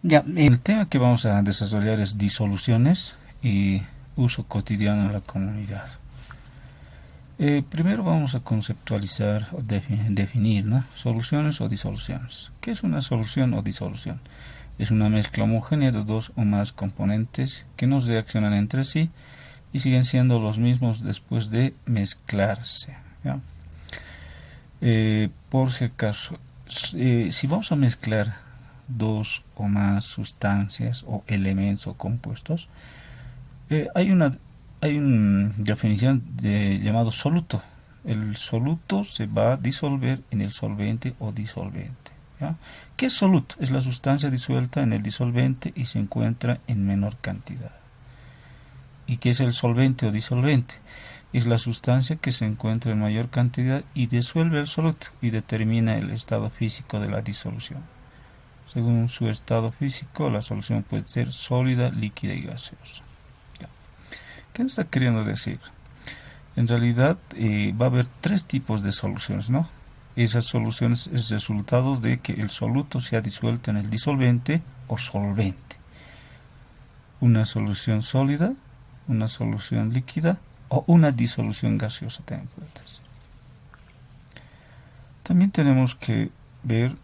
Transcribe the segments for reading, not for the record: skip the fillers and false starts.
Ya, el tema que vamos a desarrollar es disoluciones y uso cotidiano en la comunidad. Primero vamos a conceptualizar o definir, ¿no? Soluciones o disoluciones. ¿Qué es una solución o disolución? Es una mezcla homogénea de dos o más componentes que no reaccionan entre sí y siguen siendo los mismos después de mezclarse, ¿ya? Por si acaso, si vamos a mezclar dos o más sustancias o elementos o compuestos, hay una definición de llamado soluto. El soluto se va a disolver en el solvente o disolvente, ¿ya? ¿Qué es soluto? Es la sustancia disuelta en el disolvente y se encuentra en menor cantidad. ¿Y qué es el solvente o disolvente? Es la sustancia que se encuentra en mayor cantidad y disuelve el soluto y determina el estado físico de la disolución. Según su estado físico, la solución puede ser sólida, líquida y gaseosa. ¿Qué nos está queriendo decir? En realidad va a haber tres tipos de soluciones, ¿no? Esas soluciones es resultado de que el soluto sea disuelto en el disolvente o solvente. Una solución sólida, una solución líquida o una disolución gaseosa también puede ser. También tenemos que ver,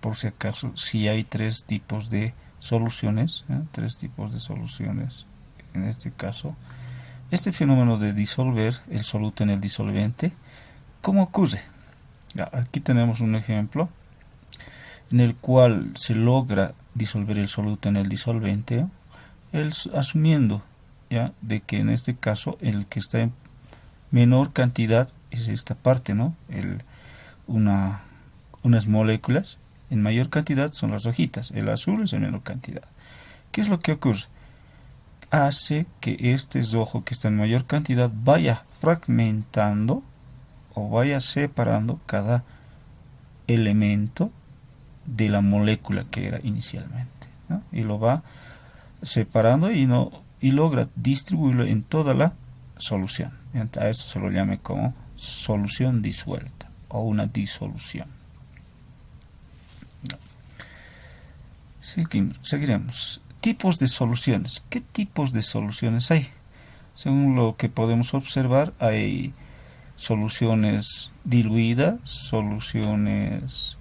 por si acaso, si hay tres tipos de soluciones, tres tipos de soluciones. En este caso, este fenómeno de disolver el soluto en el disolvente, ¿cómo ocurre? Ya, aquí tenemos un ejemplo en el cual se logra disolver el soluto en el disolvente, asumiendo ya de que en este caso el que está en menor cantidad es esta parte, ¿no? Unas moléculas en mayor cantidad son las hojitas, el azul es en menor cantidad. ¿Qué es lo que ocurre? Hace que este rojo que está en mayor cantidad vaya fragmentando o vaya separando cada elemento de la molécula que era inicialmente, ¿no? Y lo va separando y logra distribuirlo en toda la solución. A esto se lo llama como solución disuelta o una disolución. Seguiremos. Tipos de soluciones. ¿Qué tipos de soluciones hay? Según lo que podemos observar, hay soluciones diluidas, soluciones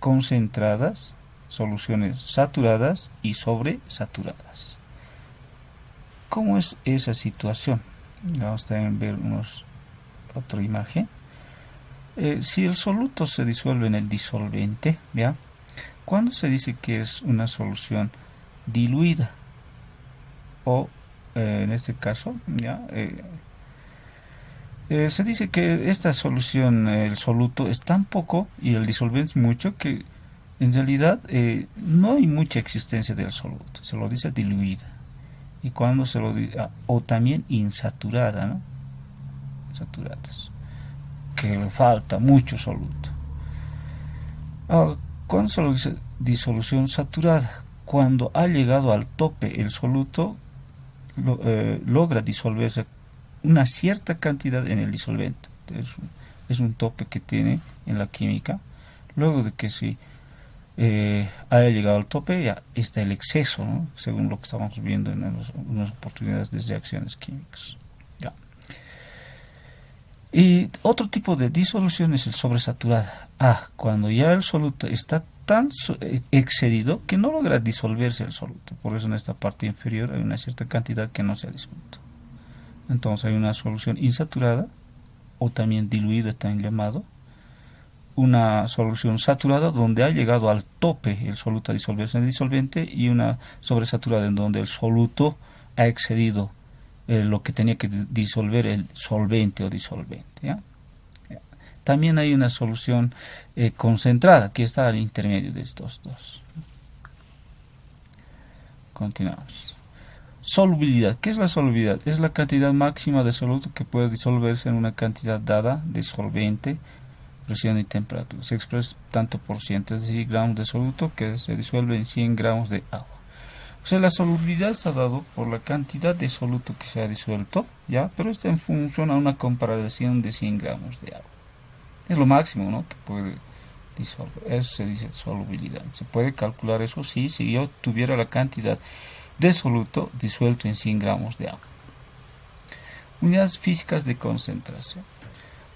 concentradas, soluciones saturadas y sobresaturadas. ¿Cómo es esa situación? Vamos también a ver otra imagen. Si el soluto se disuelve en el disolvente, ¿ya? ¿Cuándo se dice que es una solución diluida? O en este caso, ¿ya? Se dice que esta solución, el soluto, es tan poco y el disolvente es mucho que en realidad no hay mucha existencia del soluto. Se lo dice diluida. Y cuando se lo dice, o también insaturada, ¿no? Saturadas, que le falta mucho soluto. Cuando se lo dice disolución saturada, cuando ha llegado al tope el soluto, logra disolverse una cierta cantidad en el disolvente. Es un tope que tiene en la química. Luego de que si haya llegado al tope, ya está el exceso, ¿no? Según lo que estamos viendo en unas oportunidades de reacciones químicas. Ya. Y otro tipo de disolución es el sobresaturada. Cuando ya el soluto está tan excedido que no logra disolverse el soluto. Por eso en esta parte inferior hay una cierta cantidad que no se ha disuelto. Entonces hay una solución insaturada o también diluida, también llamado. Una solución saturada donde ha llegado al tope el soluto a disolverse en el disolvente, y una sobresaturada en donde el soluto ha excedido lo que tenía que disolver el solvente o disolvente, ¿ya? También hay una solución concentrada que está al intermedio de estos dos. Continuamos. Solubilidad. ¿Qué es la solubilidad? Es la cantidad máxima de soluto que puede disolverse en una cantidad dada de solvente, presión y temperatura. Se expresa tanto por ciento, es decir, gramos de soluto que se disuelve en 100 gramos de agua. O sea, la solubilidad está dado por la cantidad de soluto que se ha disuelto, ¿ya? Pero está en función a una comparación de 100 gramos de agua. Es lo máximo, ¿no?, que puede Eso se dice solubilidad. Se puede calcular eso sí, si yo tuviera la cantidad de soluto disuelto en 100 gramos de agua. Unidades físicas de concentración.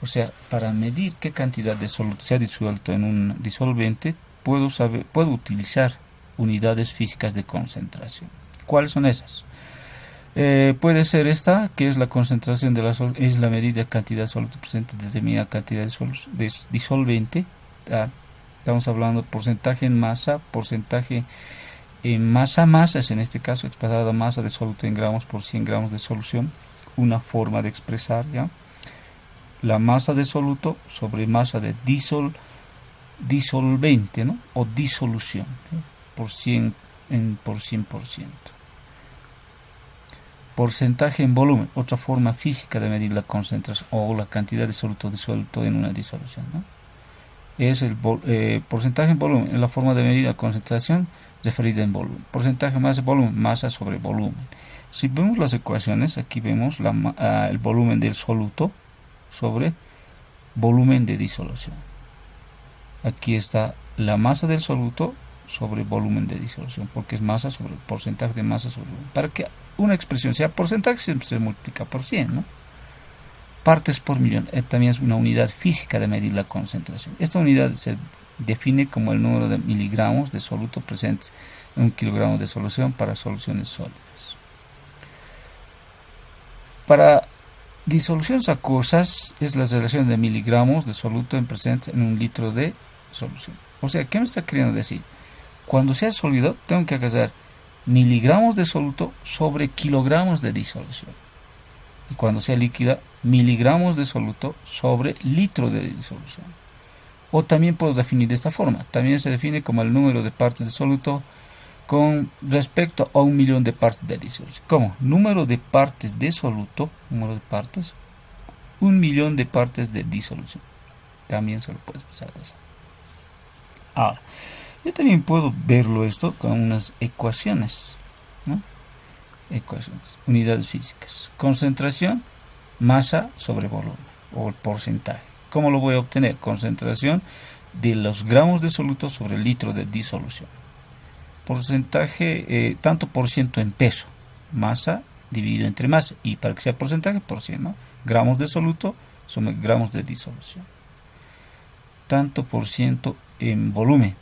O sea, para medir qué cantidad de soluto se ha disuelto en un disolvente, puedo utilizar unidades físicas de concentración. ¿Cuáles son esas? Puede ser esta, que es la concentración es la medida de cantidad de soluto presente de determinada cantidad de disolvente. Estamos hablando de porcentaje en masa, porcentaje en masa, es en este caso expresada masa de soluto en gramos por 100 gramos de solución. Una forma de expresar ya la masa de soluto sobre masa de disolvente, ¿no? O disolución, por 100%. Porcentaje en volumen, otra forma física de medir la concentración o la cantidad de soluto disuelto en una disolución, ¿no? Es el porcentaje en volumen, es la forma de medir la concentración referida en volumen. Porcentaje masa volumen, masa sobre volumen. Si vemos las ecuaciones, aquí vemos el volumen del soluto sobre volumen de disolución. Aquí está la masa del soluto sobre volumen de disolución, porque es masa sobre porcentaje de masa sobre volumen. Para que una expresión sea porcentaje, siempre se multiplica por 100, ¿no? Partes por millón, también es una unidad física de medir la concentración. Esta unidad se define como el número de miligramos de soluto presentes en un kilogramo de solución para soluciones sólidas. Para disoluciones acuosas es la relación de miligramos de soluto presentes en un litro de solución. O sea, ¿qué me está queriendo decir? Cuando sea sólido, tengo que hacer miligramos de soluto sobre kilogramos de disolución. Y cuando sea líquida, miligramos de soluto sobre litro de disolución. O también puedo definir de esta forma. También se define como el número de partes de soluto con respecto a 1.000.000 de partes de disolución. ¿Cómo? Número de partes de soluto, número de partes, 1.000.000 de partes de disolución. También se lo puedes expresar de esa. Ahora, yo también puedo verlo esto con unas ecuaciones, ¿no? Ecuaciones, unidades físicas. Concentración, masa sobre volumen, o el porcentaje. ¿Cómo lo voy a obtener? Concentración de los gramos de soluto sobre el litro de disolución. Porcentaje, tanto por ciento en peso, masa dividido entre masa, y para que sea porcentaje, por 100, ¿no? Gramos de soluto sobre gramos de disolución. Tanto por ciento en volumen,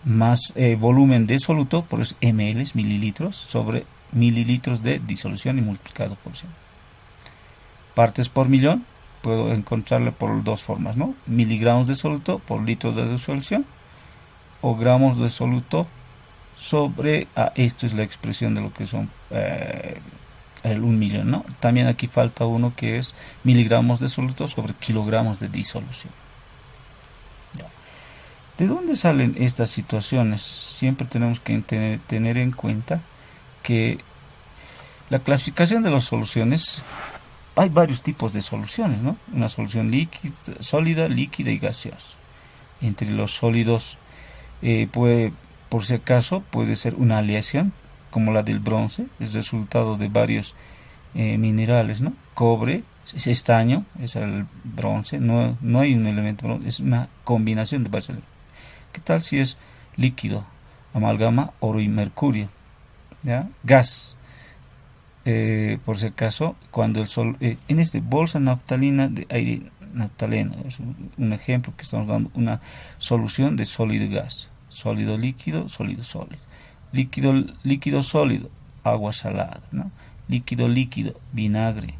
más volumen de soluto, por eso ml, mililitros, sobre mililitros de disolución y multiplicado por 100. Partes por millón, puedo encontrarle por dos formas, ¿no? Miligramos de soluto por litro de disolución, o gramos de soluto sobre, esto es la expresión de lo que son el 1.000.000, ¿no? También aquí falta uno que es miligramos de soluto sobre kilogramos de disolución. ¿De dónde salen estas situaciones? Siempre tenemos que tener en cuenta que la clasificación de las soluciones, hay varios tipos de soluciones, ¿no? Una solución líquida, sólida, líquida y gaseosa. Entre los sólidos, por si acaso, puede ser una aleación, como la del bronce, es resultado de varios minerales, ¿no? Cobre, es estaño, es el bronce, no hay un elemento bronce, es una combinación de varios elementos. ¿Qué tal si es líquido? Amalgama, oro y mercurio, ¿ya? Gas, por si acaso, cuando el sol, en este bolsa naftalina de aire naftaleno, es un ejemplo que estamos dando, una solución de sólido y gas, sólido líquido, sólido sólido, líquido sólido, agua salada, ¿no? Líquido vinagre,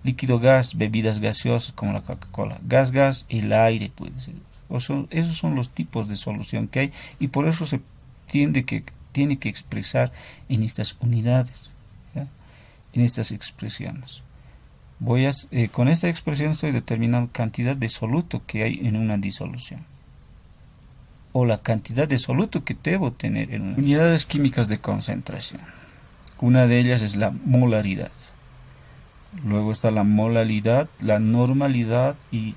líquido gas, bebidas gaseosas como la Coca-Cola, gas, el aire puede ser. Esos son los tipos de solución que hay, y por eso se tiene que expresar en estas unidades, ¿ya? En estas expresiones. Con esta expresión estoy determinando cantidad de soluto que hay en una disolución, o la cantidad de soluto que debo tener en una unidades químicas de concentración. Una de ellas es la molaridad. Luego está la molalidad, la normalidad y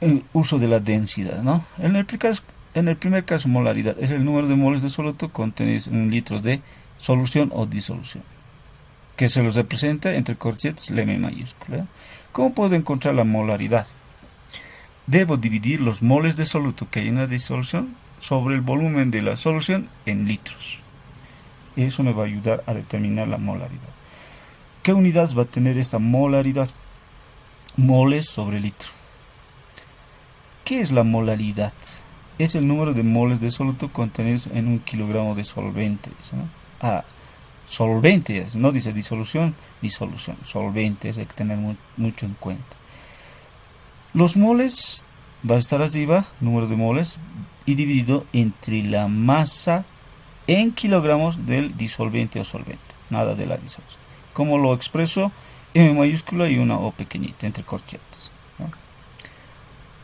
el uso de la densidad, ¿no? En el primer caso, molaridad es el número de moles de soluto contenidos en un litro de solución o disolución, que se los representa entre corchetes la M mayúscula. ¿Cómo puedo encontrar la molaridad? debo dividir los moles de soluto que hay en la disolución sobre el volumen de la solución en litros. Eso me va a ayudar a determinar la molaridad. ¿Qué unidades va a tener esta molaridad? Moles sobre litro. ¿Qué es la molaridad? Es el número de moles de soluto contenidos en un kilogramo de solventes, ¿no? Solventes, no dice disolución, solventes, hay que tener mucho en cuenta. Los moles va a estar arriba, número de moles, y dividido entre la masa en kilogramos del disolvente o solvente, nada de la disolución. ¿Cómo lo expreso? M mayúscula y una O pequeñita, entre corchetes, ¿no?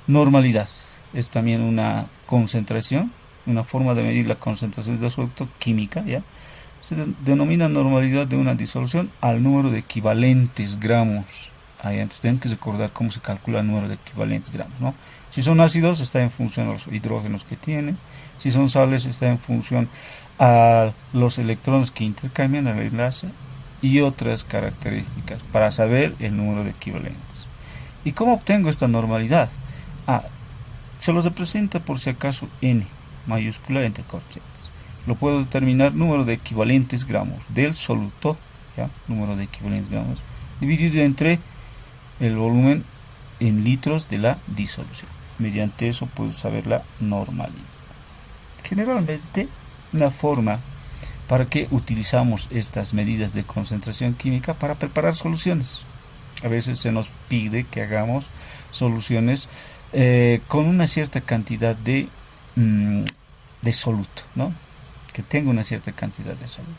Normalidad es también una concentración, una forma de medir la concentración de soluto química, ¿ya? Se denomina normalidad de una disolución al número de equivalentes gramos. Entonces tenemos que recordar cómo se calcula el número de equivalentes gramos, ¿no? Si son ácidos, está en función a los hidrógenos que tienen. Si son sales, está en función a los electrones que intercambian el enlace y otras características para saber el número de equivalentes. ¿Y cómo obtengo esta normalidad? Se los representa por si acaso N mayúscula entre corchetes. Lo puedo determinar número de equivalentes gramos del soluto, ¿ya? Número de equivalentes gramos dividido entre el volumen en litros de la disolución. Mediante eso puedo saber la normalidad. Generalmente, la forma para que utilizamos estas medidas de concentración química para preparar soluciones. A veces se nos pide que hagamos soluciones con una cierta cantidad de soluto, ¿no? Que tenga una cierta cantidad de soluto.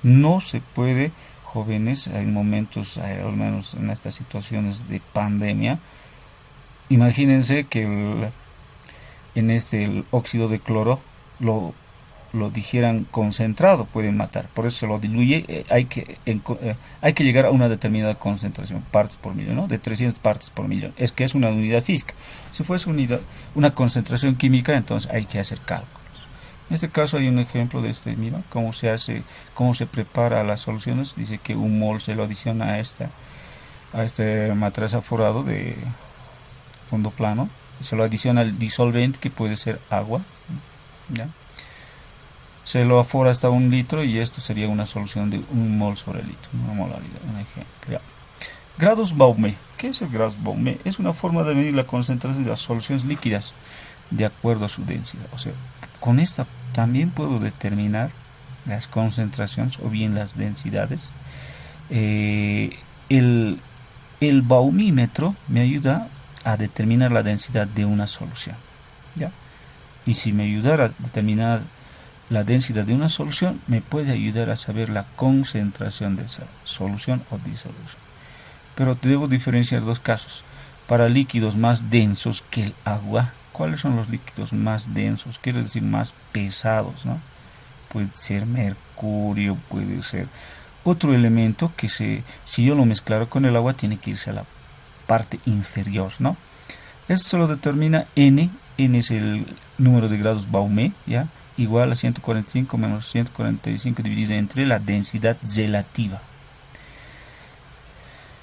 No se puede, jóvenes, hay momentos, al menos en estas situaciones de pandemia, imagínense que el óxido de cloro lo dijeran concentrado, pueden matar, por eso se lo diluye. Hay que llegar a una determinada concentración, partes por millón, ¿no? De 300 partes por millón, es que es una unidad física. Si fuese una concentración química, entonces hay que hacer cálculos. En este caso hay un ejemplo de mira, cómo se prepara las soluciones. Dice que un mol se lo adiciona a este matraz aforado de fondo plano, se lo adiciona al disolvente, que puede ser agua, ¿ya? Se lo afora hasta 1 litro y esto sería una solución de 1 mol sobre litro, una molaridad, un ejemplo, ¿ya? Grados Baume. ¿Qué es el grados Baume? Es una forma de medir la concentración de las soluciones líquidas de acuerdo a su densidad. O sea, con esta también puedo determinar las concentraciones o bien las densidades. El baumímetro me ayuda a determinar la densidad de una solución, ¿ya? Y si me ayudara a determinar la densidad de una solución, me puede ayudar a saber la concentración de esa solución o disolución. Pero debo diferenciar dos casos. Para líquidos más densos que el agua, ¿cuáles son los líquidos más densos? Quiere decir más pesados, ¿no? Puede ser mercurio, puede ser otro elemento que si yo lo mezclaro con el agua, tiene que irse a la parte inferior, ¿no? Esto se lo determina N. N es el número de grados Baume, ¿ya? Igual a 145 menos 145 dividido entre la densidad relativa.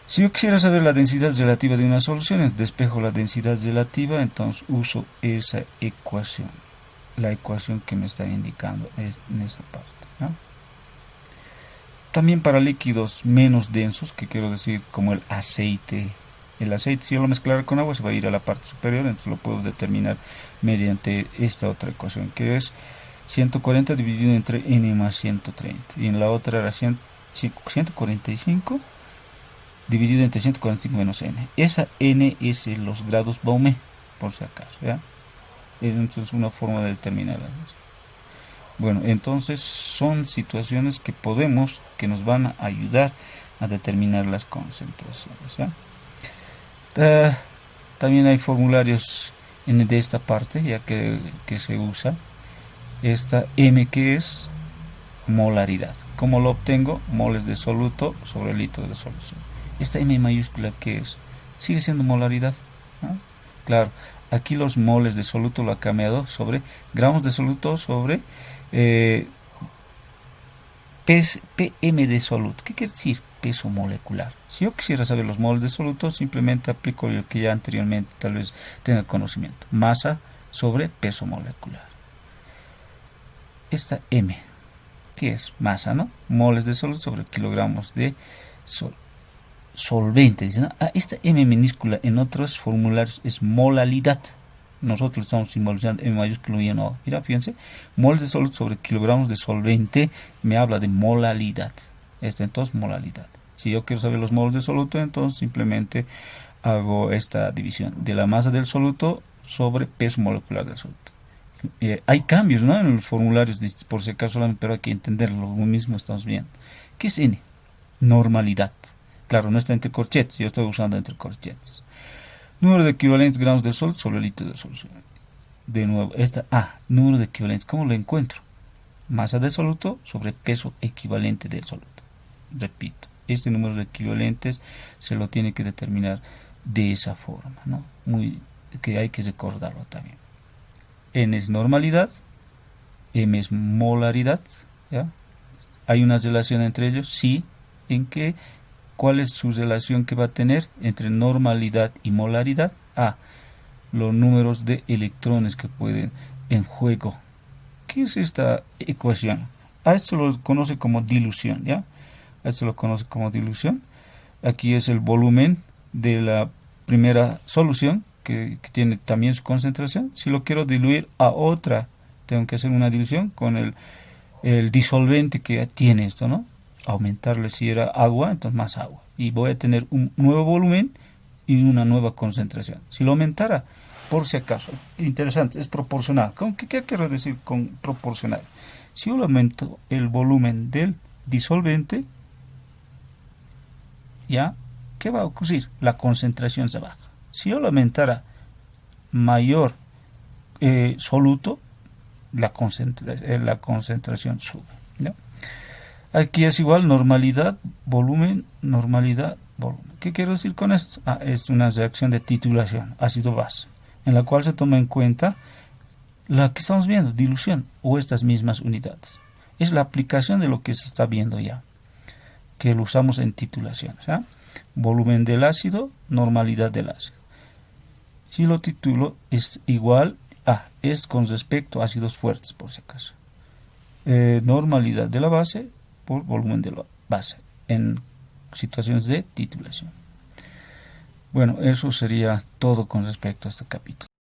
Si yo quisiera saber la densidad relativa de una solución, despejo la densidad relativa, entonces uso esa ecuación, la ecuación que me está indicando en esa parte, ¿no? También para líquidos menos densos, que quiero decir como el aceite, si yo lo mezclara con agua se va a ir a la parte superior, entonces lo puedo determinar mediante esta otra ecuación, que es 140 dividido entre n más 130, y en la otra era 145 dividido entre 145 menos n. Esa n es los grados Baume, por si acaso, ¿ya? Entonces una forma de determinar la densidad. Bueno, entonces son situaciones que nos van a ayudar a determinar las concentraciones, ¿ya? También hay formularios de esta parte, ya que se usa esta M, que es molaridad. ¿Cómo lo obtengo? Moles de soluto sobre litro de solución. Esta M mayúscula, ¿qué es? Sigue siendo molaridad, ¿no? Claro, aquí los moles de soluto lo ha cambiado sobre gramos de soluto sobre PM de soluto. ¿Qué quiere decir? peso molecular. Si yo quisiera saber los moles de soluto, simplemente aplico lo que ya anteriormente tal vez tenga conocimiento. Masa sobre peso molecular. Esta M, ¿qué es? Masa, ¿no? Moles de soluto sobre kilogramos de solvente. Dice, ¿no? Esta M minúscula en otros formularios es molalidad. Nosotros estamos simbolizando M mayúsculo y no. Mira, fíjense, moles de soluto sobre kilogramos de solvente me habla de molalidad. Entonces, molalidad. Si yo quiero saber los moles de soluto, entonces simplemente hago esta división de la masa del soluto sobre peso molecular del soluto. Hay cambios, ¿no?, en los formularios, por si acaso, pero hay que entenderlo, lo mismo estamos viendo. ¿Qué es N? Normalidad. Claro, no está entre corchetes, yo estoy usando entre corchetes. Número de equivalentes gramos de soluto sobre litro de solución. De nuevo, número de equivalentes, ¿cómo lo encuentro? Masa de soluto sobre peso equivalente del soluto. Repito, este número de equivalentes se lo tiene que determinar de esa forma, ¿no? Que hay que recordarlo también. N es normalidad, M es molaridad, ¿ya? ¿Hay una relación entre ellos? Sí. ¿En qué? ¿Cuál es su relación que va a tener entre normalidad y molaridad? Los números de electrones que pueden en juego. ¿Qué es esta ecuación? A esto lo conoce como dilución, ¿ya? A esto lo conoce como dilución. Aquí es el volumen de la primera solución, que tiene también su concentración. Si lo quiero diluir a otra, tengo que hacer una dilución con el disolvente que tiene esto, ¿no? Aumentarle, si era agua, entonces más agua. Y voy a tener un nuevo volumen y una nueva concentración. Si lo aumentara, por si acaso, interesante, es proporcional. ¿Qué quiero decir con proporcional? Si yo aumento el volumen del disolvente, ¿ya? ¿Qué va a ocurrir? La concentración se baja. Si yo lo aumentara mayor soluto, la concentración sube, ¿ya? Aquí es igual normalidad, volumen, normalidad, volumen. ¿Qué quiero decir con esto? Es una reacción de titulación, ácido-base, en la cual se toma en cuenta la que estamos viendo, dilución, o estas mismas unidades. Es la aplicación de lo que se está viendo ya, que lo usamos en titulación, ¿ya? Volumen del ácido, normalidad del ácido. Si lo titulo, es igual es con respecto a ácidos fuertes, por si acaso. Normalidad de la base por volumen de la base en situaciones de titulación. Bueno, eso sería todo con respecto a este capítulo.